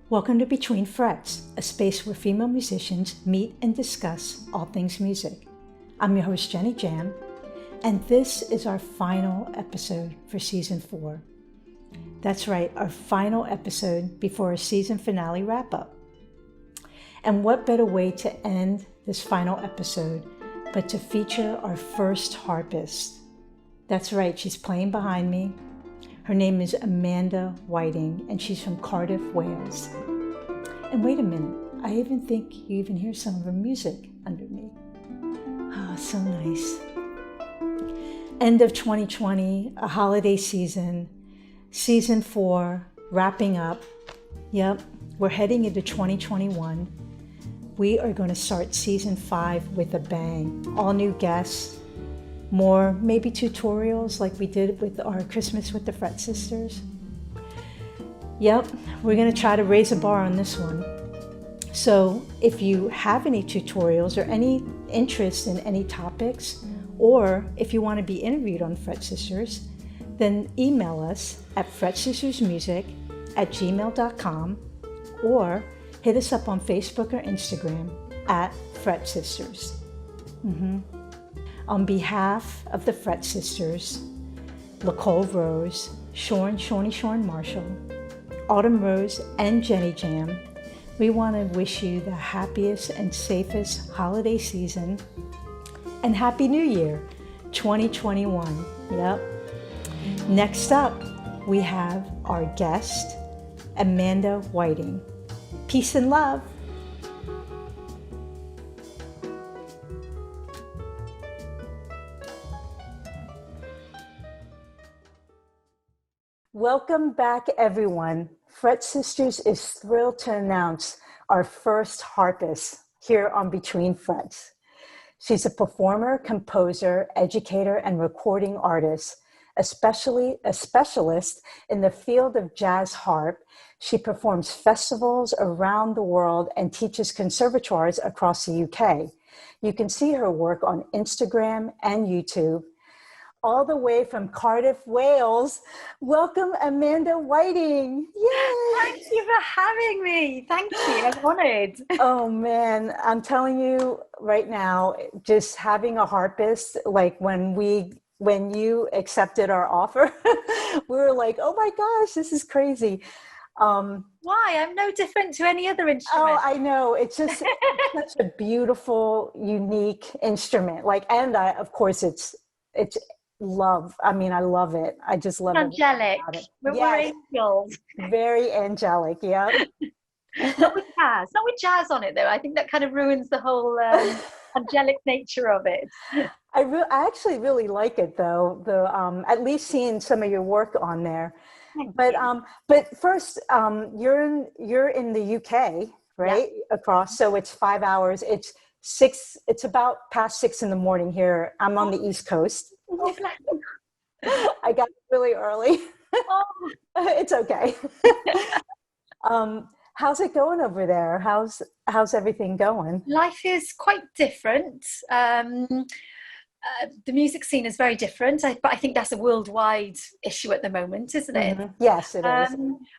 Welcome to Between Frets, a space where female musicians meet and discuss all things music. I'm your host, Genny Jam, and this is our final episode for Season 4. That's right, our final episode before a season finale wrap-up. And what better way to end this final episode but to feature our first harpist. That's right, she's playing behind me. Her name is Amanda Whiting, and she's from Cardiff, Wales. And wait a minute, I even think you even hear some of her music under me. Ah, so nice. End of 2020, a holiday season, Season 4, wrapping up. Yep, we're heading into 2021. We are going to start Season 5 with a bang. All new guests. More maybe tutorials like we did with our Christmas with the Fret Sisters. Yep, we're going to try to raise a bar on this one. So if you have any tutorials or any interest in any topics, or if you want to be interviewed on Fret Sisters, then email us at fretsistersmusic@gmail.com or hit us up on Facebook or Instagram at Fret Sisters. On behalf of the Fret Sisters, Nicole Rose, Shawnee Marshall, Autumn Rose, and Genny Jam, we want to wish you the happiest and safest holiday season and Happy New Year, 2021. Yep. Next up, we have our guest, Amanda Whiting. Peace and love. Welcome back, everyone. Fret Sisters is thrilled to announce our first harpist here on Between Frets. She's a performer, composer, educator, and recording artist, especially a specialist in the field of jazz harp. She performs festivals around the world and teaches conservatoires across the UK. You can see her work on Instagram and YouTube. All the way from Cardiff, Wales. Welcome, Amanda Whiting. Yay! Thank you for having me. Thank you. I'm honored. Oh man, I'm telling you right now, just having a harpist, like when you accepted our offer, we were like, oh my gosh, this is crazy. Why? I'm no different to any other instrument. Oh, I know. It's just such a beautiful, unique instrument. Of course, it's love. I mean, I love it. I just love angelic. About it. We're Yes. angels. Very angelic. Yeah. Not with jazz on it though. I think that kind of ruins the whole angelic nature of it. I actually really like it though. The at least seeing some of your work on there. But first, you're in the UK, right? Yeah. Across, so it's 5 hours. It's 6. It's about past 6 in the morning here. I'm on the East Coast. Oh, I got really early. Oh. It's okay. How's it going over there? How's everything going? Life is quite different. The music scene is very different, but I think that's a worldwide issue at the moment, isn't it? Mm-hmm. Yes, it is.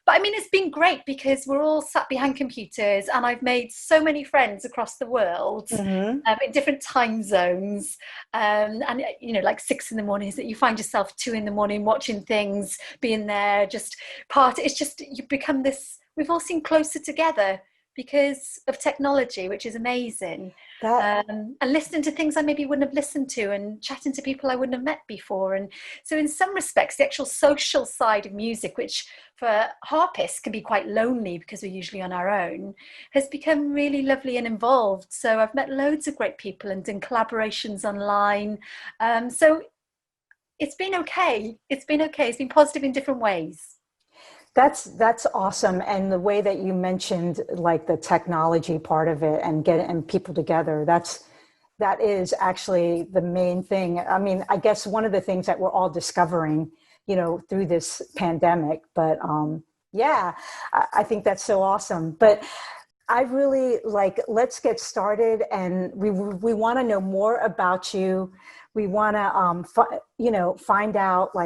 But I mean, it's been great because we're all sat behind computers and I've made so many friends across the world in different time zones. And, you know, like 6 in the morning is that you find yourself 2 in the morning watching things, being there, just it's just, you become this, we've all seen closer together because of technology, which is amazing. And listening to things I maybe wouldn't have listened to and chatting to people I wouldn't have met before. And so in some respects, the actual social side of music, which for harpists can be quite lonely because we're usually on our own, has become really lovely and involved. So I've met loads of great people and done collaborations online. So it's been okay. It's been positive in different ways. That's awesome. And the way that you mentioned like the technology part of it and getting people together, that is actually the main thing. I mean, I guess one of the things that we're all discovering, you know, through this pandemic, but yeah, I think that's so awesome. But I really let's get started, and we want to know more about you. We want to, find out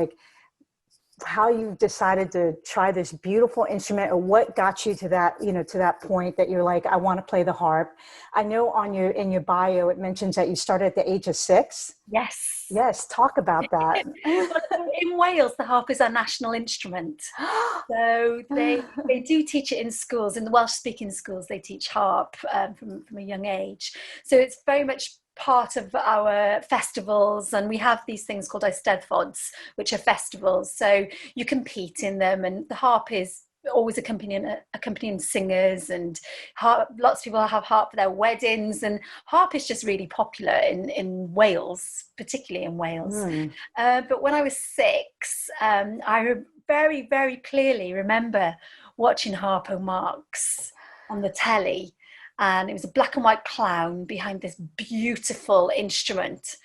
how you decided to try this beautiful instrument, or what got you to that, to that point that you're like, I want to play the harp. I know in your bio, it mentions that you started at the age of 6. Yes. Yes. Talk about that. Well, in Wales, the harp is our national instrument. So they do teach it in schools. In the Welsh-speaking schools, they teach harp from a young age. So it's very much part of our festivals, and we have these things called Eisteddfods, which are festivals. So you compete in them, and the harp is always accompanying singers, and harp, lots of people have harp for their weddings, and harp is just really popular in Wales, particularly in Wales. But when I was 6, I very, very clearly remember watching Harpo Marx on the telly, and it was a black and white clown behind this beautiful instrument,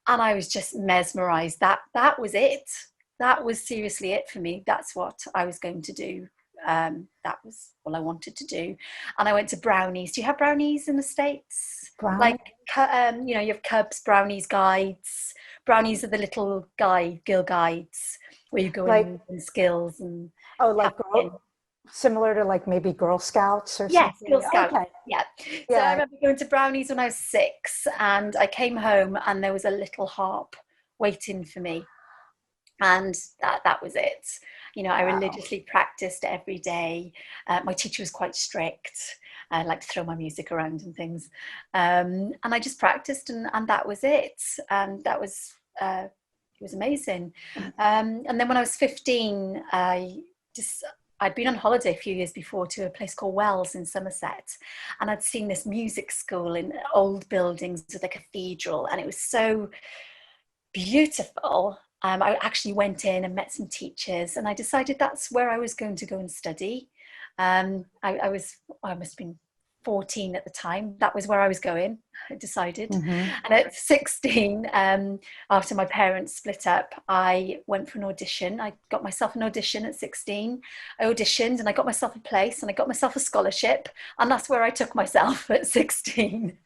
and I was just mesmerized. That was it. That was seriously it for me. That's what I was going to do. That was all I wanted to do. And I went to Brownies. Do you have Brownies in the States? Brownies? Like, you have Cubs, Brownies guides. Brownies are the little girl guides where you go in and skills and similar to like maybe Girl Scouts or yes, something. Girl Scouts. Okay. Yeah. So I remember going to Brownies when I was 6, and I came home and there was a little harp waiting for me. And that was it. I religiously practiced every day. My teacher was quite strict. I liked to throw my music around and things. And I just practiced, and that was it. And that was, it was amazing. And then when I was 15, I'd been on holiday a few years before to a place called Wells in Somerset, and I'd seen this music school in old buildings with a cathedral, and it was so beautiful. I actually went in and met some teachers, and I decided that's where I was going to go and study. I must have been 14 at the time. That was where I was going, I decided. And at 16, after my parents split up, I went for an audition. I got myself an audition at 16. I auditioned and I got myself a place, and I got myself a scholarship, and that's where I took myself at 16.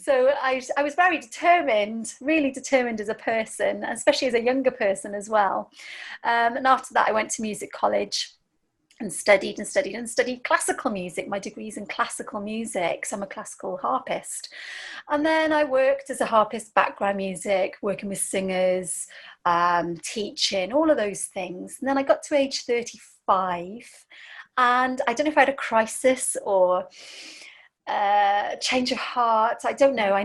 So I was very determined, really determined as a person, especially as a younger person as well. And after that, I went to music college and studied classical music. My degree's in classical music, so I'm a classical harpist. And then I worked as a harpist, background music, working with singers, teaching, all of those things. And then I got to age 35, and I don't know if I had a crisis or change of heart. I don't know. I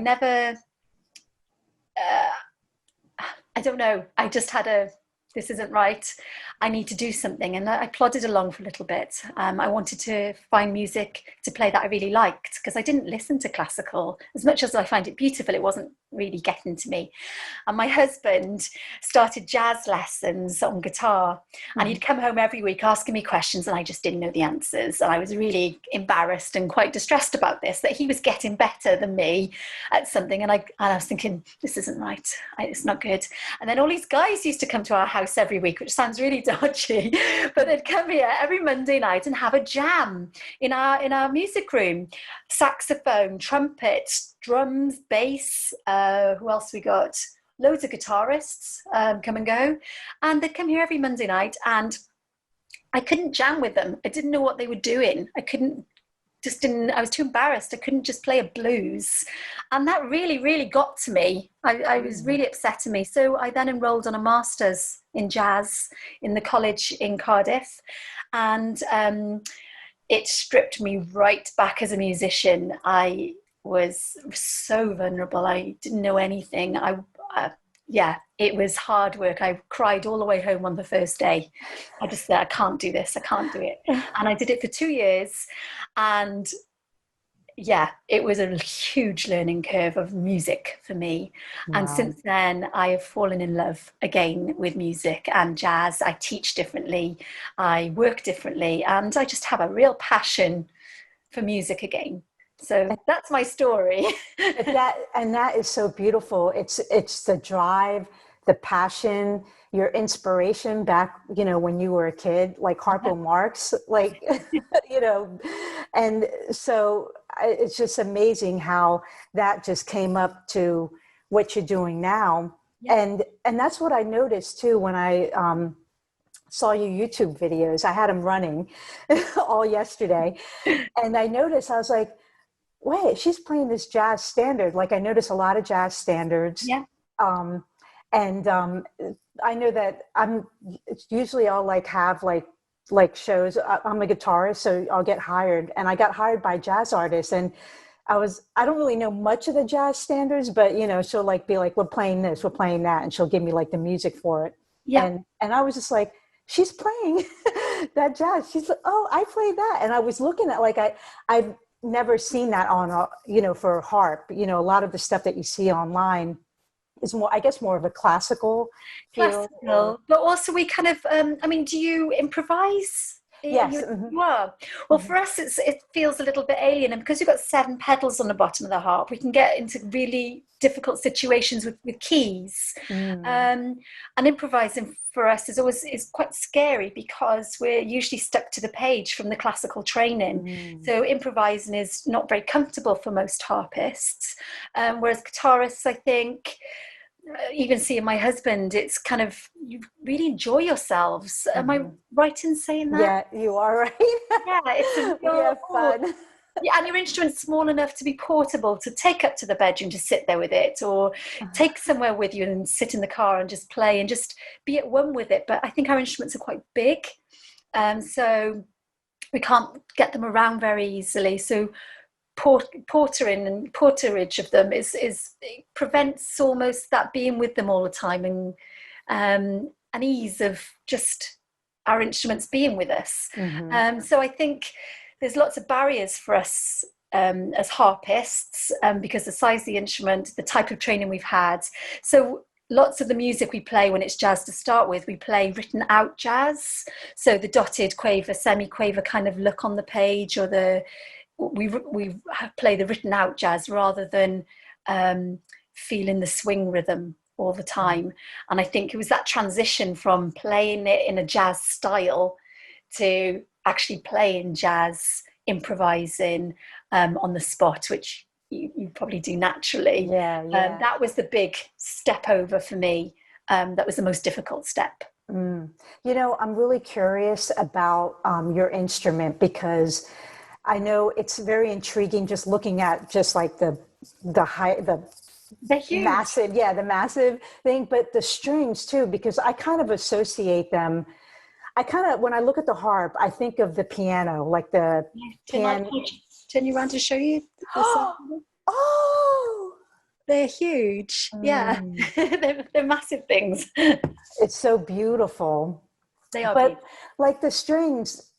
don't know. I just had this isn't right. I need to do something. And I plodded along for a little bit. I wanted to find music to play that I really liked, because I didn't listen to classical. As much as I find it beautiful, it wasn't really getting to me. And my husband started jazz lessons on guitar, and he'd come home every week asking me questions, and I just didn't know the answers. And I was really embarrassed and quite distressed about this, that he was getting better than me at something. And I was thinking, this isn't right. It's not good. And then all these guys used to come to our house every week, which sounds really dodgy, but they'd come here every Monday night and have a jam in our music room. Saxophone, trumpet, drums, bass, who else we got? Loads of guitarists come and go, and they'd come here every Monday night, and I couldn't jam with them. I didn't know what they were doing. I was too embarrassed. I couldn't just play a blues. And that really, really got to me. I was really upsetting me. So I then enrolled on a master's in jazz in the college in Cardiff. And it stripped me right back as a musician. I was so vulnerable. I didn't know anything. It was hard work. I cried all the way home on the first day. I just said, I can't do this. I can't do it. And I did it for 2 years. And it was a huge learning curve of music for me. Wow. And since then, I have fallen in love again with music and jazz. I teach differently. I work differently. And I just have a real passion for music again. So that's my story. that is so beautiful. It's the drive, the passion, your inspiration back, when you were a kid, like Harpo Marx, like, and so it's just amazing how that just came up to what you're doing now. Yeah. And that's what I noticed too, when I saw your YouTube videos. I had them running all yesterday. And I noticed, I was like, wait, she's playing this jazz standard. Like I notice a lot of jazz standards. Yeah. Um, and I know that usually I'll like have like shows. I'm a guitarist, so I'll get hired. And I got hired by jazz artists. And I don't really know much of the jazz standards, but you know, she'll like be like, we're playing this, we're playing that. And she'll give me like the music for it. Yeah. And I was just like, she's playing that jazz. She's like, oh, I play that. And I was looking at like, I've never seen that on, you know, for harp. You know, a lot of the stuff that you see online is more, I guess, more of a classical feel. Classical, but also we kind of, I mean, do you improvise? Yes. You are. Well, for us, it feels a little bit alien, and because we've got 7 pedals on the bottom of the harp, we can get into really difficult situations with keys. And improvising for us is quite scary because we're usually stuck to the page from the classical training. So improvising is not very comfortable for most harpists, whereas guitarists, I think, even seeing my husband, it's kind of, you really enjoy yourselves. Am I right in saying that? Yeah, you are right. Yeah, it's we have fun. Yeah, and your instrument's small enough to be portable, to take up to the bedroom to sit there with it, or take somewhere with you and sit in the car and just play and just be at one with it. But I think our instruments are quite big, so we can't get them around very easily. So portering and porterage of them is it prevents almost that being with them all the time, and an ease of just our instruments being with us. So I think there's lots of barriers for us as harpists, because the size of the instrument, the type of training we've had. So lots of the music we play when it's jazz to start with, we play written out jazz. So the dotted quaver, semi-quaver kind of look on the page, or we play the written out jazz rather than feeling the swing rhythm all the time. And I think it was that transition from playing it in a jazz style to actually playing jazz, improvising on the spot, which you probably do naturally. That was the big step over for me. That was the most difficult step. You know, I'm really curious about your instrument, because I know it's very intriguing just looking at just like the massive, the massive thing, but the strings too, because I kind of associate them. When I look at the harp, I think of the piano, like the piano. Turn you around to show you. Oh, they're huge. Yeah, they're massive things. It's so beautiful. They are. But like the strings,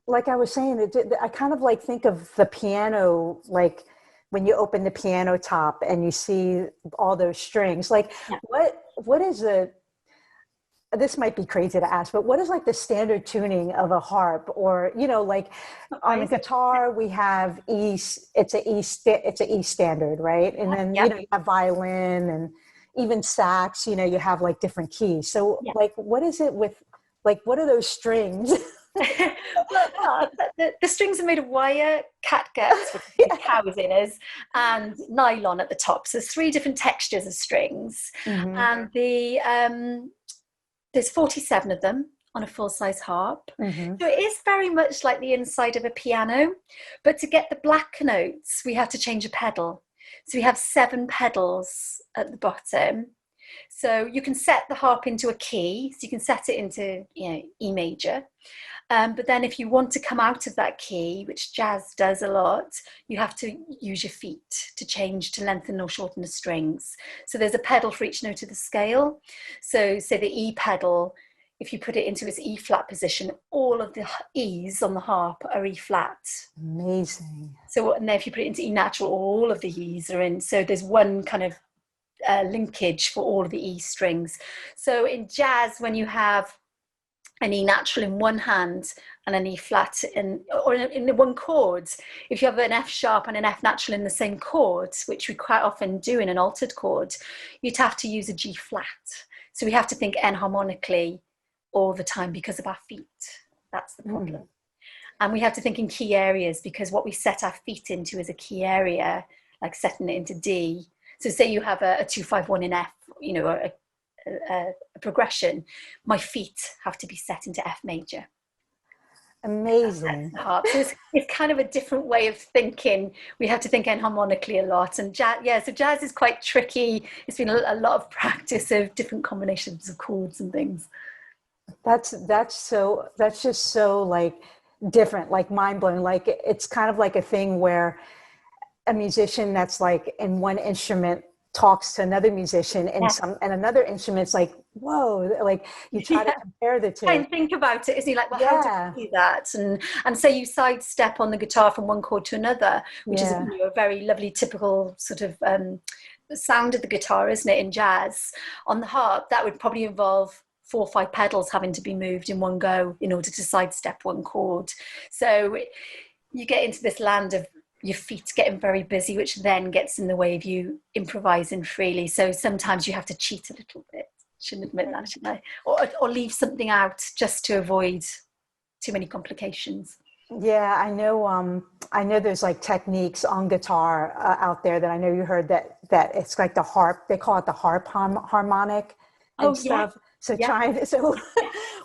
like I was saying, I kind of like think of the piano, like when you open the piano top and you see all those strings. Like, what is this might be crazy to ask, but what is like the standard tuning of a harp? Or, you know, like on a guitar, we have it's a E standard, right? And then, you know, you have violin and even sax, you know, you have like different keys. So like, what is it with, like, what are those strings? The strings are made of wire, catgut, with cows in us, and nylon at the top. So there's 3 different textures of strings, and there's 47 of them on a full-size harp. So it is very much like the inside of a piano, but to get the black notes, we have to change a pedal. So we have 7 pedals at the bottom. So you can set the harp into a key. So you can set it into, you know, E major. But then if you want to come out of that key, which jazz does a lot, you have to use your feet to change, to lengthen or shorten the strings. So there's a pedal for each note of the scale. So say the E pedal, if you put it into its E flat position, all of the E's on the harp are E flat. Amazing. So and then if you put it into E natural, all of the E's are in. So there's one kind of linkage for all of the E strings. So in jazz, when you have an E natural in one hand and an E flat or in one chord, if you have an F sharp and an F natural in the same chord, which we quite often do in an altered chord, you'd have to use a G flat. So we have to think enharmonically all the time because of our feet. That's the problem. And we have to think in key areas, because what we set our feet into is a key area, like setting it into D. So say you have a 2-5-1 in F, you know, a progression, my feet have to be set into F major. Amazing. Harp. So it's kind of a different way of thinking. We have to think enharmonically a lot, and jazz, so jazz is quite tricky. It's been a lot of practice of different combinations of chords and things. That's just so like different, like mind blowing. Like it's kind of like a thing where a musician that's like in one instrument talks to another musician in and another instrument's like, whoa, like you try to compare the two. Try and think about it. Isn't he like, well, how do you do that? And say you sidestep on the guitar from one chord to another, which is a very lovely, typical sort of sound of the guitar, isn't it, in jazz? On the harp, that would probably involve 4 or 5 pedals having to be moved in one go in order to sidestep one chord. So you get into this land of your feet getting very busy, which then gets in the way of you improvising freely. So sometimes you have to cheat a little bit. Shouldn't admit that, should I? Or leave something out just to avoid too many complications. Yeah, I know there's like techniques on guitar out there that I know you heard that it's like the harp, they call it the harp harmonic and stuff. So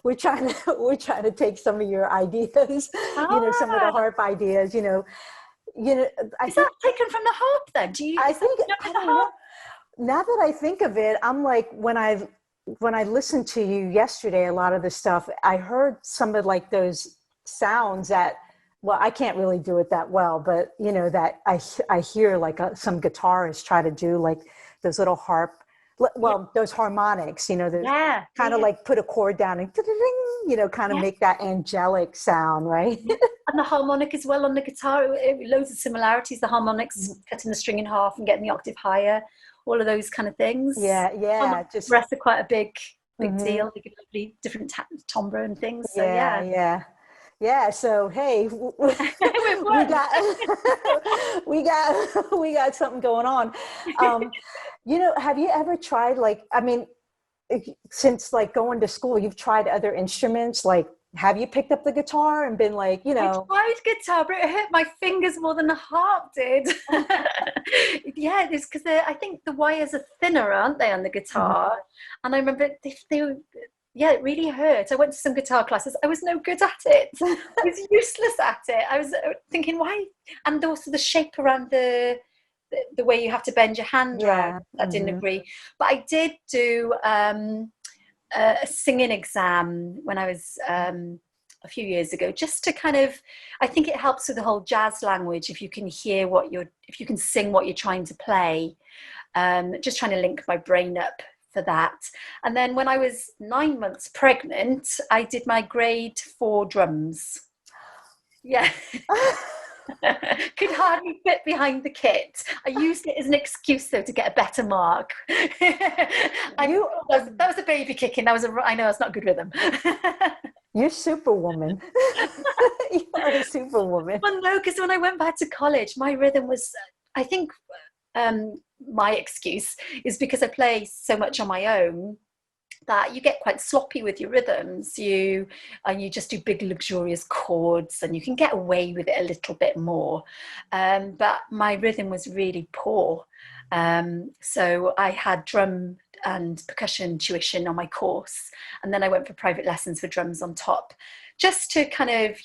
we're trying to take some of your ideas, some of the harp ideas, is that taken from the harp then? I don't know. Now that I think of it, I'm like, when I listened to you yesterday, a lot of the stuff, I heard some of like those sounds that, well, I can't really do it that well, but that I hear like some guitarists try to do, like those little harp, those harmonics, kind of like put a chord down and kind of make that angelic sound, right? And the harmonic as well on the guitar, loads of similarities. The harmonics, cutting the string in half and getting the octave higher, all of those kind of things. Just rest are quite a big deal. They give lovely different timbre and things. So yeah. So hey, we got something going on. Have you ever tried, like, I mean, since like going to school, you've tried other instruments? Like, have you picked up the guitar and been like, I tried guitar, but it hurt my fingers more than the harp did. Yeah, it's because I think the wires are thinner, aren't they, on the guitar? And I remember it really hurt. I went to some guitar classes. I was no good at it. I was useless at it. I was thinking, why? And also the shape around the way you have to bend your hand around. I didn't agree. But I did do a singing exam when I was a few years ago, just to kind of, I think it helps with the whole jazz language if you can hear if you can sing what you're trying to play. Just trying to link my brain up for that. And then when I was 9 months pregnant, I did my grade 4 drums. Yeah. Could hardly fit behind the kit. I used it as an excuse though to get a better mark. That was a baby kicking. I know it's not good rhythm. You're superwoman. You are a superwoman. Well, no, because when I went back to college, my rhythm was, I think, my excuse is because I play so much on my own that you get quite sloppy with your rhythms. You just do big luxurious chords and you can get away with it a little bit more. But my rhythm was really poor. So I had drum and percussion tuition on my course. And then I went for private lessons for drums on top, just to kind of,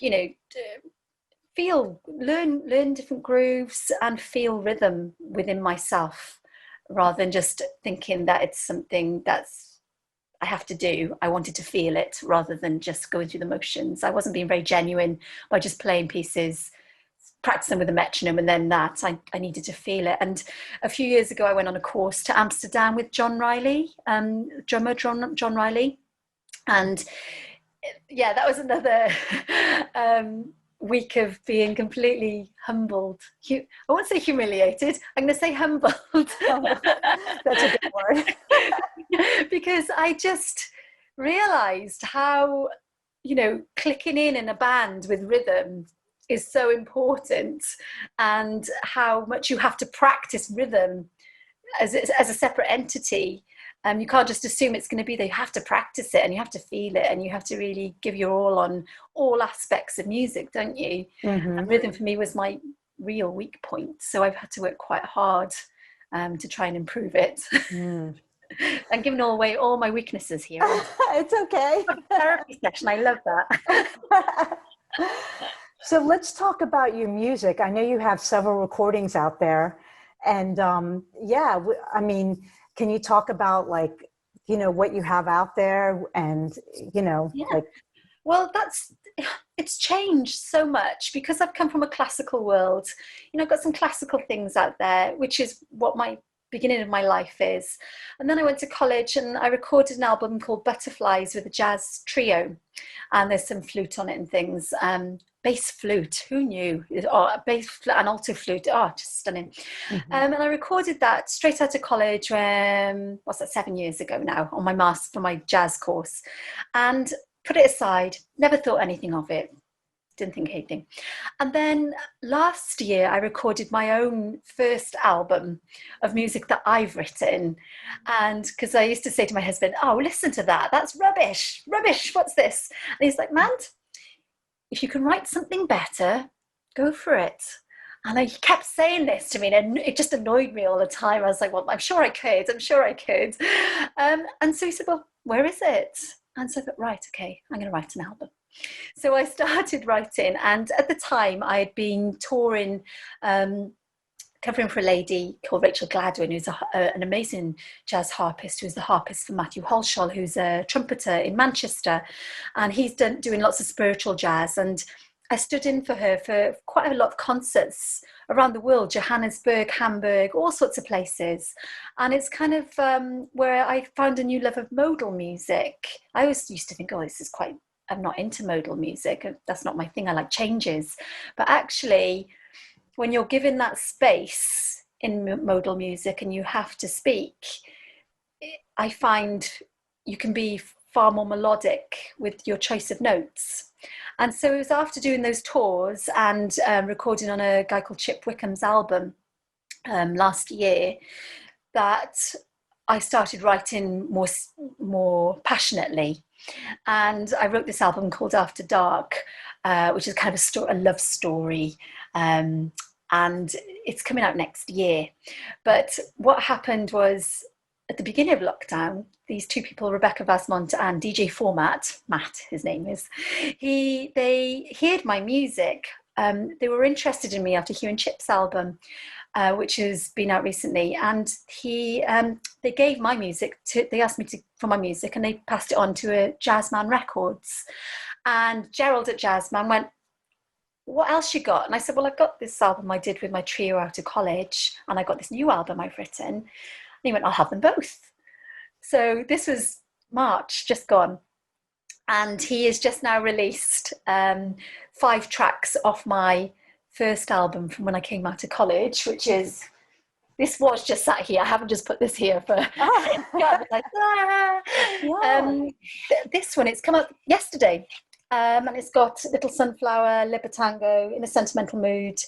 learn different grooves and feel rhythm within myself, rather than just thinking that it's something I have to do. I wanted to feel it rather than just going through the motions. I wasn't being very genuine by just playing pieces, practicing with a metronome, and then I needed to feel it. And a few years ago, I went on a course to Amsterdam with John Riley, drummer John Riley. And yeah, that was another week of being completely humbled. I won't say humiliated. I'm going to say humbled. That's a good word. Because I just realized how, clicking in a band with rhythm is so important, and how much you have to practice rhythm as a separate entity. You can't just assume it's going to be there. You have to practice it and you have to feel it and you have to really give your all on all aspects of music, don't you? And rhythm for me was my real weak point. So I've had to work quite hard to try and improve it. I'm giving away all my weaknesses here. It's okay. Therapy session. I love that. So let's talk about your music. I know you have several recordings out there, and I mean, can you talk about like, what you have out there, and Yeah. like. Well, it's changed so much because I've come from a classical world. I've got some classical things out there, which is what my beginning of my life is. And then I went to college and I recorded an album called Butterflies with a jazz trio. And there's some flute on it and things. Bass flute, who knew? Oh, bass flute and alto flute. Oh, just stunning. Mm-hmm. And I recorded that straight out of college when, what's that, 7 years ago now, on my master for my jazz course. And put it aside, never thought anything of it. Didn't think anything. And then last year I recorded my own first album of music that I've written. And because I used to say to my husband, oh, listen to that, that's rubbish, what's this? And he's like, man, if you can write something better, go for it. And he kept saying this to me, and it just annoyed me all the time. I was like, well, I'm sure I could. And so he said, well, where is it? And so I thought, right, okay, I'm going to write an album. So I started writing, and at the time I had been touring, covering for a lady called Rachel Gladwin, who's an amazing jazz harpist, who's the harpist for Matthew Holshall, who's a trumpeter in Manchester, and he's doing lots of spiritual jazz. And I stood in for her for quite a lot of concerts around the world, Johannesburg, Hamburg, all sorts of places. And it's kind of where I found a new love of modal music. I always used to think, oh, I'm not into modal music. That's not my thing. I like changes. But actually, when you're given that space in modal music and you have to speak, I find you can be far more melodic with your choice of notes. And so it was after doing those tours and recording on a guy called Chip Wickham's album last year that I started writing more passionately. And I wrote this album called After Dark, which is kind of a love story. And it's coming out next year. But what happened was, at the beginning of lockdown, these two people, Rebecca Vasmont and DJ Format, Matt, his name is, they heard my music. They were interested in me after hearing Chip's album, which has been out recently. And they gave my music they asked me for my music, and they passed it on to a Jazzman Records. And Gerald at Jazzman went, what else you got? And I said, well, I've got this album I did with my trio out of college, and I got this new album I've written. And he went, I'll have them both. So this was March, just gone. And he has just now released 5 tracks off my first album from when I came out of college, which is, this was just sat here. I haven't just put this here for this one, it's come out yesterday. And it's got Little Sunflower, Libertango, In a Sentimental Mood,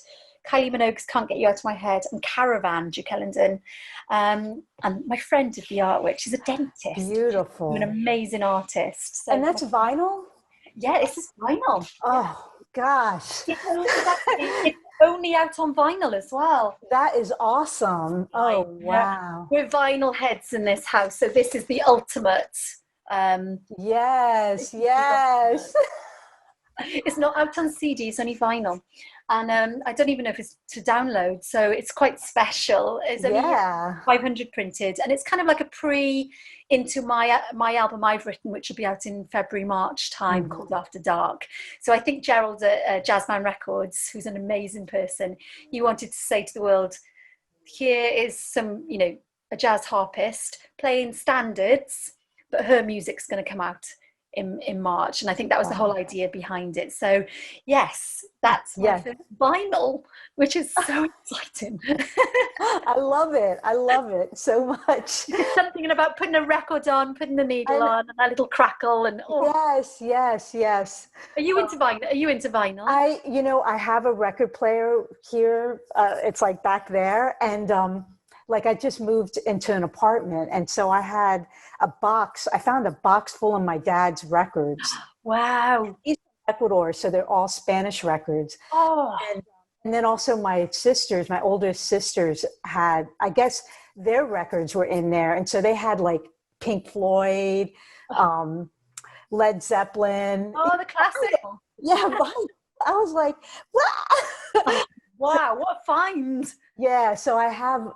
Kylie Minogue's Can't Get You Out of My Head, and Caravan, Duke Ellington. And my friend did the artwork. She's a dentist. Beautiful. An amazing artist. So, and that's vinyl? Yeah, this is vinyl. Oh, gosh. It's only out on vinyl as well. That is awesome. Oh, wow. We're vinyl heads in this house, so this is the ultimate. Yes. It's not out on CD, it's only vinyl. And I don't even know if it's to download, so it's quite special. It's only 500 printed, and it's kind of like a into my album I've written, which will be out in February, March time, called After Dark. So I think Gerald at Jazzman Records, who's an amazing person, he wanted to say to the world, here is some, a jazz harpist playing standards, but her music's going to come out in March. And I think that was the whole idea behind it. So yes, that's my first vinyl, which is so exciting. I love it so much. There's something about putting a record on, putting the needle on, and that little crackle, and yes. Are you into vinyl? I have a record player here. It's like back there, and I just moved into an apartment, and so I had I found a box full of my dad's records. Wow. He's from Ecuador, so they're all Spanish records. Oh. And then also my oldest sisters had, I guess their records were in there. And so they had like Pink Floyd, Led Zeppelin. Oh, the classic. Yeah, I was like, wow. Wow, what a find. Yeah, so I have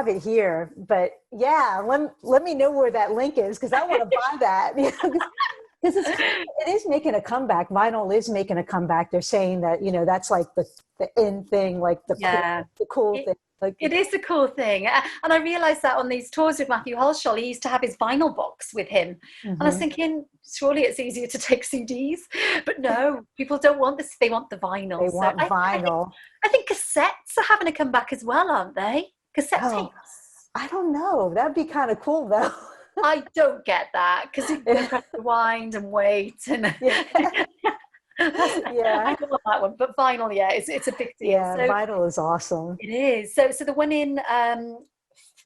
it here, but yeah, let me know where that link is because I want to buy that. Because it is making a comeback. Vinyl is making a comeback. They're saying that, that's like the in thing, like the cool thing. Like, it is a cool thing. And I realized that on these tours with Matthew Holshaw, he used to have his vinyl box with him. And I was thinking, surely it's easier to take CDs. But no, people don't want this. They want the vinyl. They want vinyl. I think cassettes are having to come back as well, aren't they? Cassette tapes. I don't know. That'd be kind of cool, though. I don't get that because you can press rewind and wait. And I don't want that one, but vinyl, it's a big deal. Yeah, so, vinyl is awesome. It is. So the one in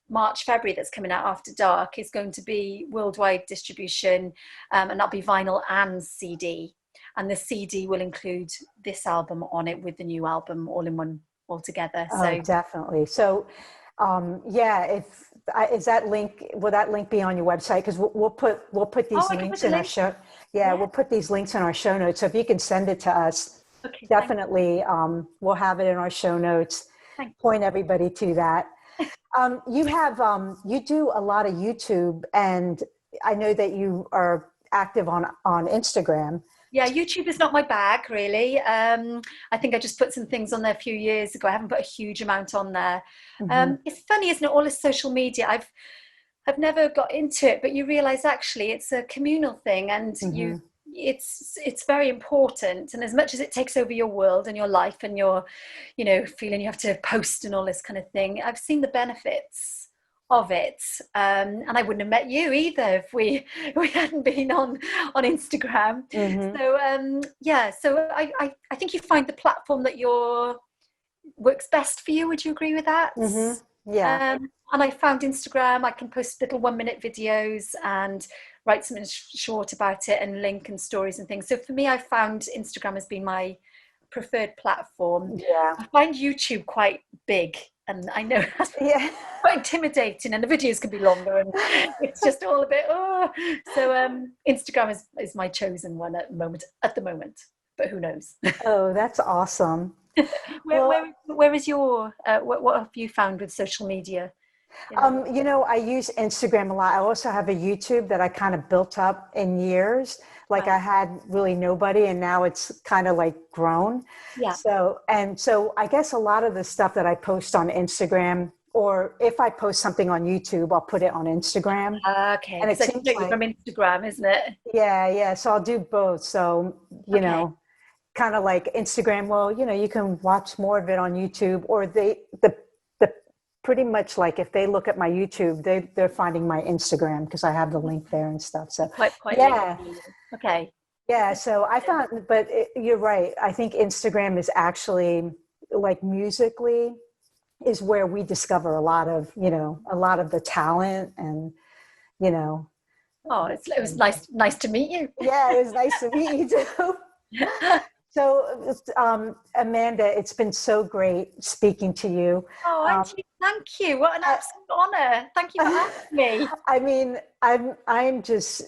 March, February that's coming out after dark is going to be worldwide distribution, and that'll be vinyl and CD. And the CD will include this album on it with the new album all together. So definitely. So is that link? Will that link be on your website? Because we'll put these links in our show. Yeah, we'll put these links in our show notes. So if you can send it to us, definitely we'll have it in our show notes. Point everybody to that. You do a lot of YouTube, and I know that you are active on Instagram. Yeah, YouTube is not my bag, really. I think I just put some things on there a few years ago. I haven't put a huge amount on there. It's funny, isn't it? All this social media. I've never got into it, but you realise actually it's a communal thing, and it's very important. And as much as it takes over your world and your life, and you're, feeling you have to post and all this kind of thing, I've seen the benefits of it, and I wouldn't have met you either if we hadn't been on Instagram. So I think you find the platform that works best for you. Would you agree with that? And I found Instagram, I can post little 1-minute videos and write something short about it and link and stories and things. So for me, I found Instagram has been my preferred platform. I find YouTube quite big, and I know that's quite intimidating, and the videos can be longer, and it's just all a bit so Instagram is my chosen one at the moment, but who knows. Oh, that's awesome. Where is your what have you found with social media? I use Instagram a lot. I also have a YouTube that I kind of built up in years. Like I had really nobody, and now it's kind of like grown. So I guess a lot of the stuff that I post on Instagram, or if I post something on YouTube, I'll put it on Instagram. Okay. And it's from Instagram, isn't it? Yeah. So I'll do both. So, kind of like Instagram, well, you can watch more of it on YouTube, or the pretty much like if they look at my YouTube, they're finding my Instagram because I have the link there and stuff. So quite okay. Yeah. So I found, but you're right. I think Instagram is actually like musically is where we discover a lot of the talent, and Oh, it was nice to meet you. Yeah, it was nice to meet you too. So, Amanda, it's been so great speaking to you. Oh, Auntie, thank you. What an absolute honor. Thank you for asking me. I mean, I'm just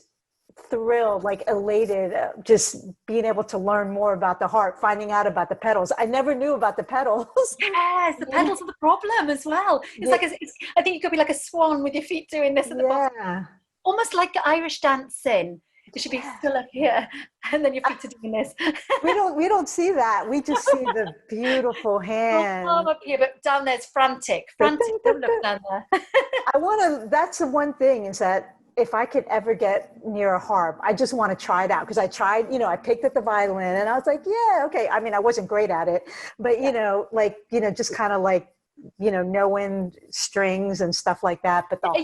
thrilled, like elated, just being able to learn more about the harp, finding out about the pedals. I never knew about the pedals. Yes, the pedals are the problem as well. It's like I think you could be like a swan with your feet doing this at the bottom. Almost like Irish dancing. You should be still up here, and then your feet are doing this. We don't see that. We just see the beautiful hand. I'm up here, but down there's frantic. Don't look down there. That's the one thing, is that if I could ever get near a harp, I just want to try it out. Because I tried, I picked up the violin, and I was like, yeah, okay. I mean, I wasn't great at it, but just kind of like, knowing strings and stuff like that. But are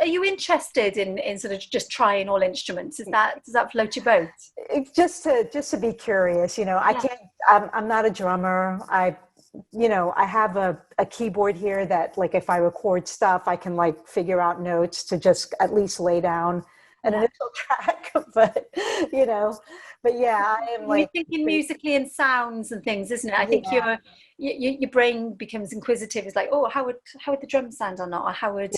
you interested in sort of just trying all instruments? Does that float your boat? Just to be curious, I can't. I'm not a drummer. I have a keyboard here that, like, if I record stuff, I can like figure out notes to just at least lay down an initial track, but but yeah, I am You're like thinking musically and sounds and things, isn't it? I think your brain becomes inquisitive. It's like, oh, how would the drums sound or not, or how would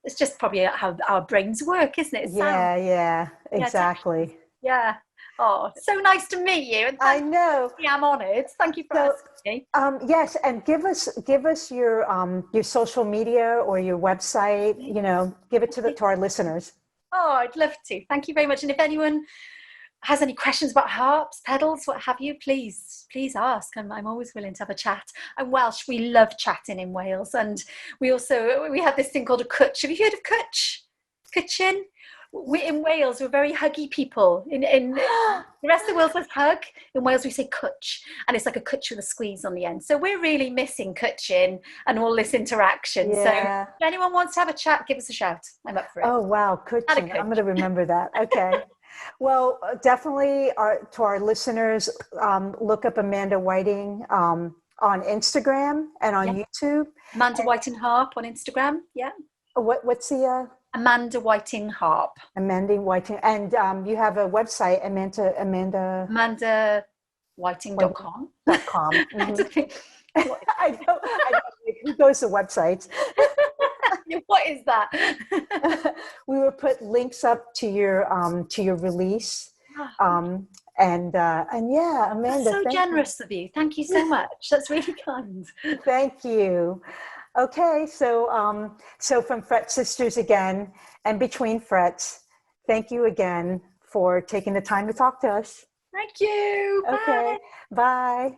it's just probably how our brains work, isn't it? It sounds, exactly. yeah. Oh, so nice to meet you, and I know. I'm honoured. Thank you for asking me. Yes, and give us your social media or your website. Give it to our listeners. Oh, I'd love to. Thank you very much. And if anyone has any questions about harps, pedals, what have you, please ask. I'm always willing to have a chat. I'm Welsh. We love chatting in Wales, and we have this thing called a cwtch. Have you heard of cwtch? Cwtchin? In Wales, we're very huggy people. In the rest of the world says hug. In Wales, we say cwtch, and it's like a cwtch with a squeeze on the end. So we're really missing cwtchin and all this interaction. So if anyone wants to have a chat, give us a shout. I'm up for it. Oh wow, cwtchin! I'm going to remember that. Okay. Well, definitely to our listeners, look up Amanda Whiting on Instagram and on YouTube. Amanda Whiting Harp on Instagram. Yeah. What's the Amanda Whiting Harp. Amanda Whiting, and you have a website, AmandaWhiting.com. Mm-hmm. I know. Who goes to websites? What is that? We will put links up to your release. And yeah, Amanda, that's so generous of you. Thank you so much. That's really kind. Thank you. Okay, so from Fret Sisters again, and Between Frets, thank you again for taking the time to talk to us. Thank you. Okay, bye.